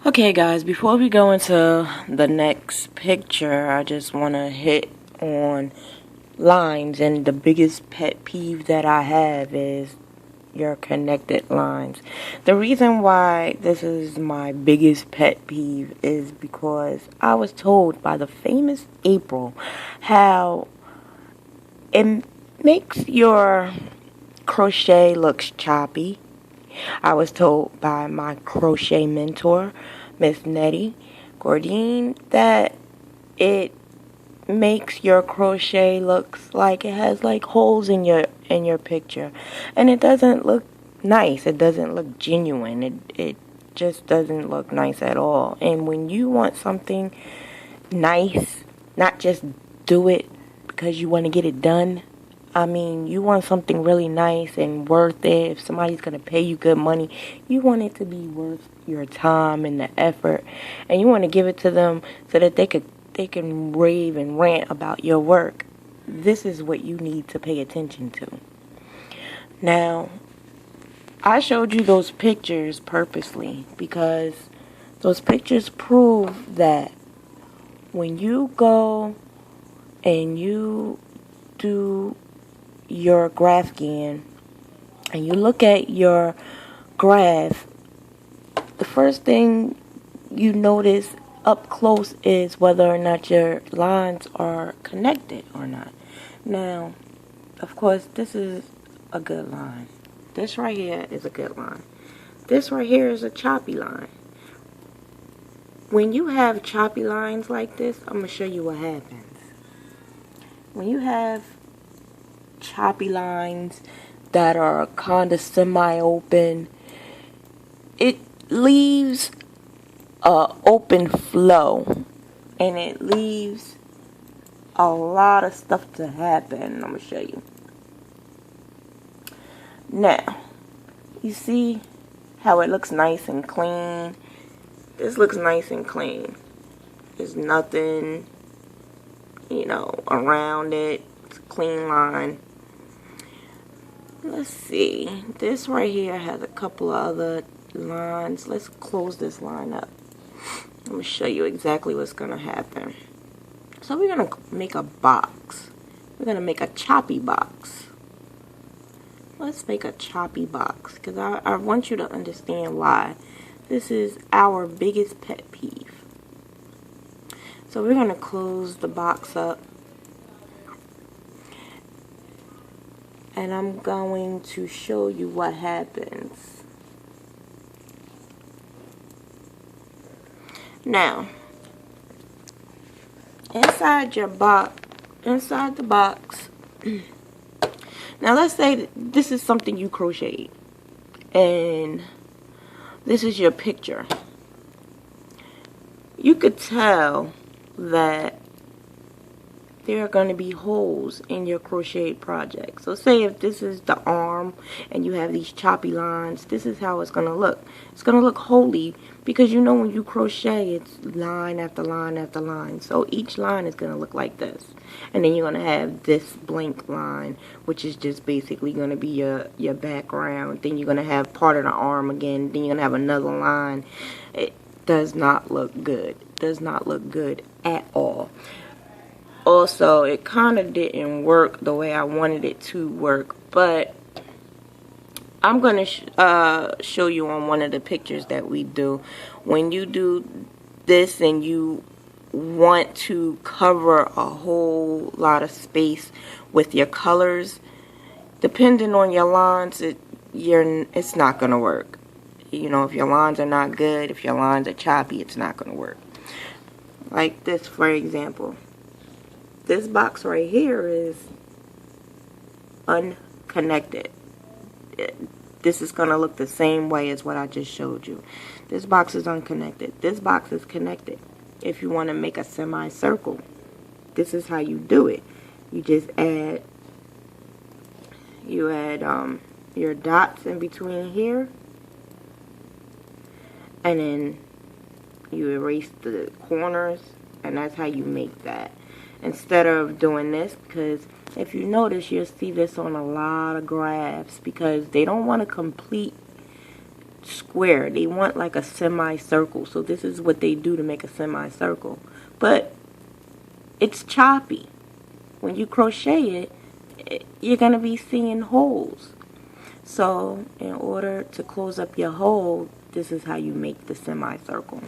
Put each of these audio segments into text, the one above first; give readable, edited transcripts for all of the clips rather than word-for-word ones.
Okay guys, before we go into the next picture, I just want to hit on lines, and the biggest pet peeve that I have is your connected lines. The reason why this is my biggest pet peeve is because I was told by the famous April how it makes your crochet looks choppy. I was told by my crochet mentor, Miss Nettie Gordine, that it makes your crochet looks like it has like holes in your picture, and it doesn't look nice. It doesn't look genuine. It just doesn't look nice at all. And when you want something nice, not just do it because you want to get it done. I mean, you want something really nice and worth it. If somebody's going to pay you good money, you want it to be worth your time and the effort. And you want to give it to them so that they can rave and rant about your work. This is what you need to pay attention to. Now, I showed you those pictures purposely because those pictures prove that when you go and you do your graph scan and you look at your graph, the first thing you notice up close is whether or not your lines are connected or not. Now, of course, this is a good line. This right here is a good line. This right here is a choppy line. When you have choppy lines like this, I'm going to show you what happens. When you have choppy lines that are kind of semi-open, it leaves a open flow, and it leaves a lot of stuff to happen. I'm going to show you. Now, you see how it looks nice and clean? This looks nice and clean. There's nothing, around it. It's a clean line. Let's see. This right here has a couple of other lines. Let's close this line up. I'm going to show you exactly what's going to happen. So we're going to make a box. We're going to make a choppy box. Let's make a choppy box because I want you to understand why. This is our biggest pet peeve. So we're going to close the box up. And I'm going to show you what happens. Now, inside the box, now let's say this is something you crocheted, and this is your picture. You could tell that there are going to be holes in your crocheted project. So say if this is the arm and you have these choppy lines, this is how it's going to look. It's going to look holy because when you crochet, it's line after line after line. So each line is going to look like this. And then you're going to have this blank line, which is just basically going to be your background. Then you're going to have part of the arm again. Then you're going to have another line. It does not look good. It does not look good at all. Also, it kind of didn't work the way I wanted it to work, but I'm going to show you on one of the pictures that we do. When you do this and you want to cover a whole lot of space with your colors, depending on your lines, it's not going to work. If your lines are not good, if your lines are choppy, it's not going to work. Like this, for example. This box right here is unconnected. This is going to look the same way as what I just showed you. This box is unconnected. This box is connected. If you want to make a semicircle, this is how you do it. You just add your dots in between here, and then you erase the corners, and that's how you make that. Instead of doing this, because if you notice, you'll see this on a lot of graphs because they don't want to complete square. They want like a semicircle. So this is what they do to make a semicircle. But it's choppy. When you crochet it, you're going to be seeing holes. So in order to close up your hole, this is how you make the semicircle.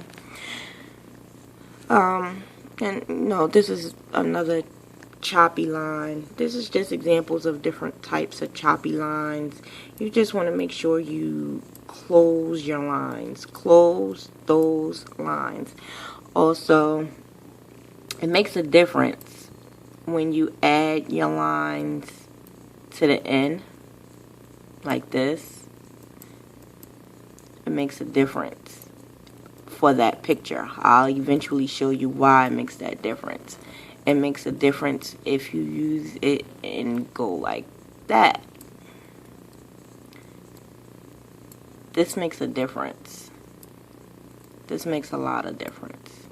And no, this is another choppy line. This is just examples of different types of choppy lines. You just want to make sure you close your lines. Close those lines. Also, it makes a difference when you add your lines to the end, like this. It makes a difference for that picture. I'll eventually show you why it makes that difference. It makes a difference if you use it and go like that. This makes a difference. This makes a lot of difference.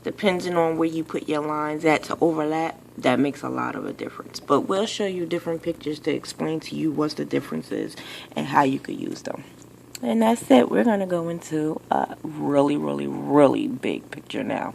Depending on where you put your lines at to overlap, that makes a lot of a difference. But we'll show you different pictures to explain to you what's the differences and how you could use them. And that's it. We're going to go into a really, really, really big picture now.